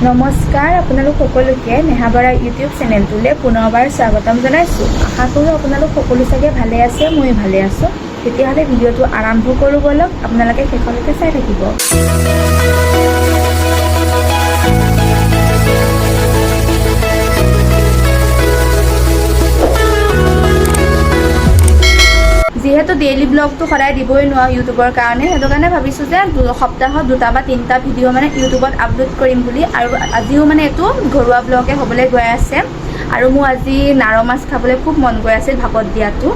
নমস্কাৰ আপোনালোক সকলোকে নেহাবাৰা ইউটিউব চেনেলটোলৈ পুনৰবাৰ স্বাগতম জনাইছোঁ। আশা কৰোঁ আপোনালোক সকলো চাগে ভালে আছে, মই ভালে আছোঁ। তেতিয়াহ'লে ভিডিঅ'টো আৰম্ভ কৰোঁ বলক, আপোনালোকে শেষলৈকে চাই থাকিব। যিহেতু ডেইলি ব্লগটো সদায় দিবই নোৱাৰোঁ ইউটিউবৰ কাৰণে, সেইটো কাৰণে ভাবিছোঁ যে সপ্তাহত 2টা বা 3টা ভিডিঅ' মানে ইউটিউবত আপলোড কৰিম বুলি। আৰু আজিও মানে এইটো ঘৰুৱা ব্লগে হ'বলৈ গৈ আছে। আৰু মোৰ আজি নাৰ মাছ খাবলৈ খুব মন গৈ আছিল, ভাপত দিয়াটো।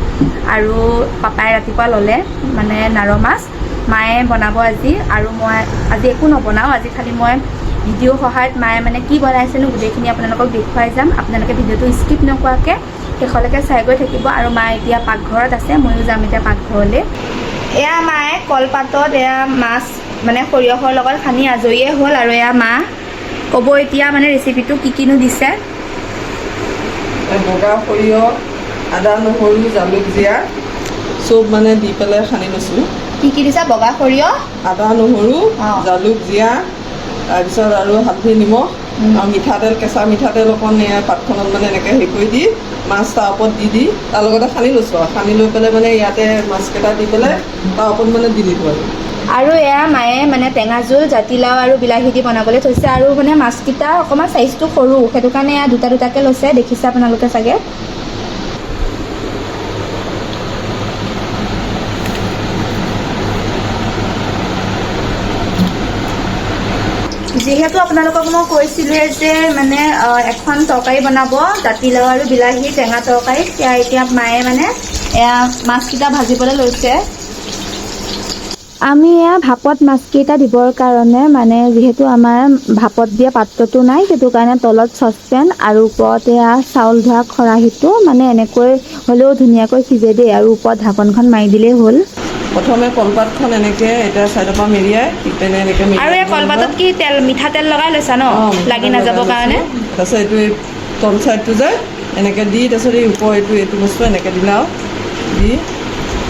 আৰু পাপাই ৰাতিপুৱা ল'লে মানে নাৰ মাছ, মায়ে বনাব আজি। আৰু মই আজি একো নবনাওঁ, আজি খালি মই ভিডিঅ' সহায়ত মায়ে মানে কি বনাইছেনো গোটেইখিনি আপোনালোকক দেখুৱাই যাম। আপোনালোকে ভিডিঅ'টো স্কিপ নকৰাকৈ শেষলৈকে চাই গৈ থাকিব। আৰু মা এতিয়া পাকঘৰত আছে, ময়ো যাম এতিয়া পাকঘৰলৈ। এয়া মায়ে কলপাতত এয়া মাছ মানে সৰিয়হৰ লগত সানি আজৰিয়ে হ'ল। আৰু এয়া মা ক'ব এতিয়া মানে ৰেচিপিটো কি কিনো দিছে। বগা সৰিয়হ, আদা নহৰু জালুক জীয়া চব মানে দি পেলাই সানি লৈছোঁ। কি কি দিছা? বগা সৰিয়হ, আদা নহৰু জালুক জীয়া, তাৰপিছত আৰু হালধি নিমখ আৰু মিঠাতেল, কেঁচা মিঠাতেল অকণ পাতখনত মানে এনেকৈ হেৰি কৰি দি মাছ তাৰ ওপৰত দি তাৰ লগতে সানি লৈছোঁ। আৰু সানি লৈ পেলাই মানে ইয়াতে মাছকেইটা দি পেলাই তাৰ ওপৰত মানে দি দিলোঁ। আৰু এয়া মায়ে মানে টেঙা জোল জাতিলাও আৰু বিলাহী দি বনাবলৈ থৈছে। আৰু মানে মাছকেইটা অকণমান চাইজটো সৰু, সেইটো কাৰণে এয়া দুটা দুটাকৈ লৈছে, দেখিছে আপোনালোকে চাগে। যিহেতু আপোনালোকক মই কৈছিলোঁৱে যে মানে এখন তৰকাৰী বনাব, জাতিলাও আৰু বিলাহী টেঙা তৰকাৰী। সেয়া এতিয়া মায়ে মানে এয়া মাছকেইটা ভাজিবলৈ লৈছে। আমি এয়া ভাপত মাছকেইটা দিবৰ কাৰণে মানে যিহেতু আমাৰ ভাপত দিয়া পাত্ৰটো নাই, সেইটো কাৰণে তলত চচপেন আৰু ওপৰত এয়া চাউল ধোৱা খৰাহীটো মানে এনেকৈ হ'লেও ধুনীয়াকৈ সিজে দেই। আৰু ওপৰত ঢাকনখন মাৰি দিলেই হ'ল। প্ৰথমে কলপাতখন এনেকৈ এতিয়া ছাইডৰ পৰা মেৰিয়াই পিপেনে এনেকৈ আৰু এই কলপাতত কি তেল মিঠাতেল লগাই লৈছা ন, লাগি নাযাবৰ কাৰণে? তাৰপিছত এইটো এই তল চাইডটো যে এনেকৈ দি তাৰপিছত এই ওপৰ এইটো বস্তু এনেকৈ দিলে আৰু দি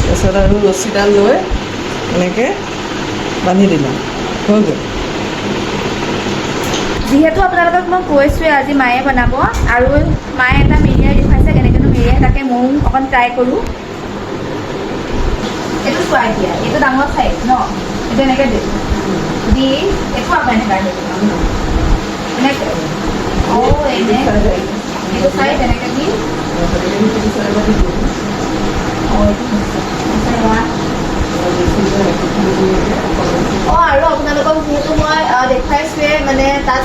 তাৰপিছত আৰু ৰছীডাল লৈ এনেকৈ বান্ধি দিলোঁ, হৈ গ'ল। যিহেতু আপোনালোকক মই কৈছোঁৱে আজি মায়ে বনাব, আৰু মায়ে এটা মেৰিয়াই দেখুৱাইছে, কেনেকৈনো মেৰিয়াই তাকে ময়ো অকণ ট্ৰাই কৰোঁ। এইটো চোৱা এতিয়া, এইটো ডাঙৰ চাইজ ন, এইটো এনেকৈ দি এইটো আকৌ এনেকৈ এনেকৈ এইটো চাইজ এনেকৈ দি আৰু আপোনালোকক যিহেতু মই দেখুৱাইছোৱে মানে তাত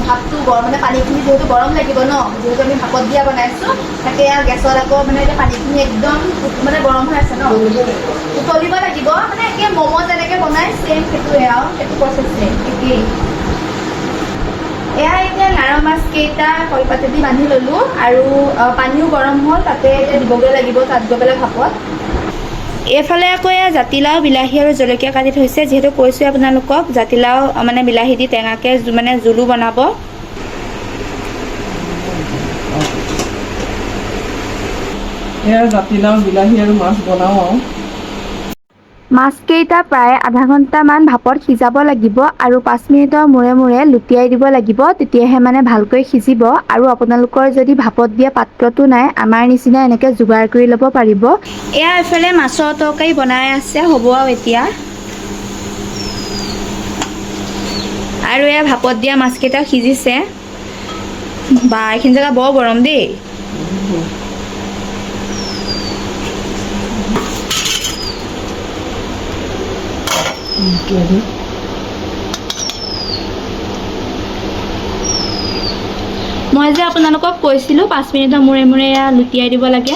ভাতটো গৰম মানে পানীখিনি যিহেতু গৰম লাগিব ন, যিহেতু আমি ভাপত দিয়া বনাইছোঁ, তাকে গেছত আকৌ মানে এতিয়া পানীখিনি একদম মানে গৰম হৈ আছে ন, উতলিব লাগিব। মানে একে ম'ম' যেনেকৈ বনাই ছেম সেইটোৱে আৰু সেইটো প্ৰচেছে একেই। এয়া এতিয়া নাৰ মাছকেইটা কলপাতেদি বান্ধি ল'লোঁ, আৰু পানীও গৰম হ'ল, তাতে এতিয়া দিবগৈ লাগিব তাত গৈ পেলাই ভাপত। এইফালে আকৌ এয়া জাতিলাও বিলাহী আৰু জলকীয়া কাটি থৈছে। যিহেতু কৈছোঁ আপোনালোকক জাতিলাও মানে বিলাহী দি টেঙাকৈ মানে জোলো বনাব। এয়া জাতিলাও বিলাহী আৰু মাছ বনাওঁ আৰু মাছকেইটা প্ৰায় আধা ঘণ্টামান ভাপত সিজাব লাগিব, আৰু 5 মিনিটৰ মূৰে মূৰে লুটিয়াই দিব লাগিব, তেতিয়াহে মানে ভালকৈ সিজিব। আৰু আপোনালোকৰ যদি ভাপত দিয়া পাত্ৰটো নাই, আমাৰ নিচিনা এনেকৈ যোগাৰ কৰি ল'ব পাৰিব। এয়া এফালে মাছৰ তৰকাৰী বনাই আছে, হ'ব আৰু এতিয়া। আৰু এয়া ভাপত দিয়া মাছকেইটা সিজিছে। বা এইখিনি জেগা বৰ গৰম দেই। মই যে আপোনালোকক কৈছিলোঁ 5 মিনিটৰ মূৰে মূৰে এয়া লুটিয়াই দিব লাগে।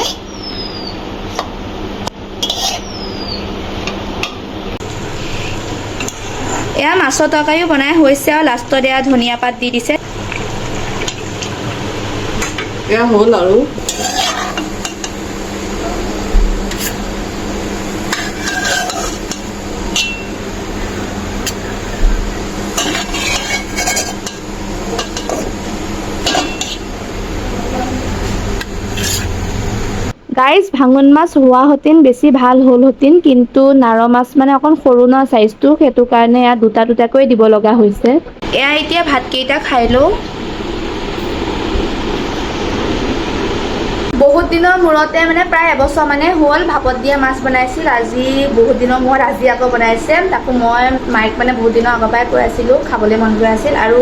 এয়া মাছৰ তৰকাৰীও বনাই হৈছে, আৰু লাষ্টত এয়া ধনিয়া পাত দি দিছে। এয়া হ'ল আৰু গাইজ ভাঙোন মাছ হোৱা হতিন বেছি ভাল হ'ল হতিন, কিন্তু নাৰ মাছ মানে অকণ সৰু ন চাইজটো, সেইটো কাৰণে ইয়াত দুটা দুটাকৈ দিব লগা হৈছে। এয়া এতিয়া ভাতকেইটা খাই লওঁ। বহুত দিনৰ মূৰতে মানে প্ৰায় এবছৰ মানে হ'ল ভাপত দিয়া মাছ বনাইছিল। আজি বহুত দিনৰ মূৰত আজি আকৌ বনাইছে। তাকো মই মাইক মানে বহুত দিনৰ আগৰ পৰাই কৈ আছিলোঁ, খাবলৈ মন গৈ আছিল আৰু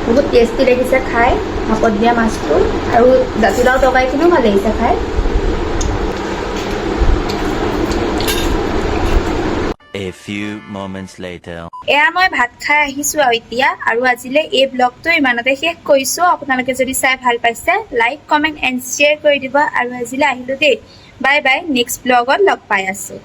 বহুত টেষ্টি লাগিছে খাই ভাপত দিয়া মাছটো, আৰু জাতিলাও তৰকাৰীখিনিও ভাল লাগিছে খাই। A few moments later. এয়া মই ভাত খাই আহিছোঁ আৰু এতিয়া, আৰু আজিলৈ এই ব্লগটো ইমানতে শেষ কৰিছোঁ। আপোনালোকে যদি চাই ভাল পাইছে লাইক কমেণ্ট এণ্ড শ্বেয়াৰ কৰি দিব, আৰু আজিলৈ আহিলোঁ দেই। বাই বাই, নেক্সট ব্লগত লগ পাই আছোঁ।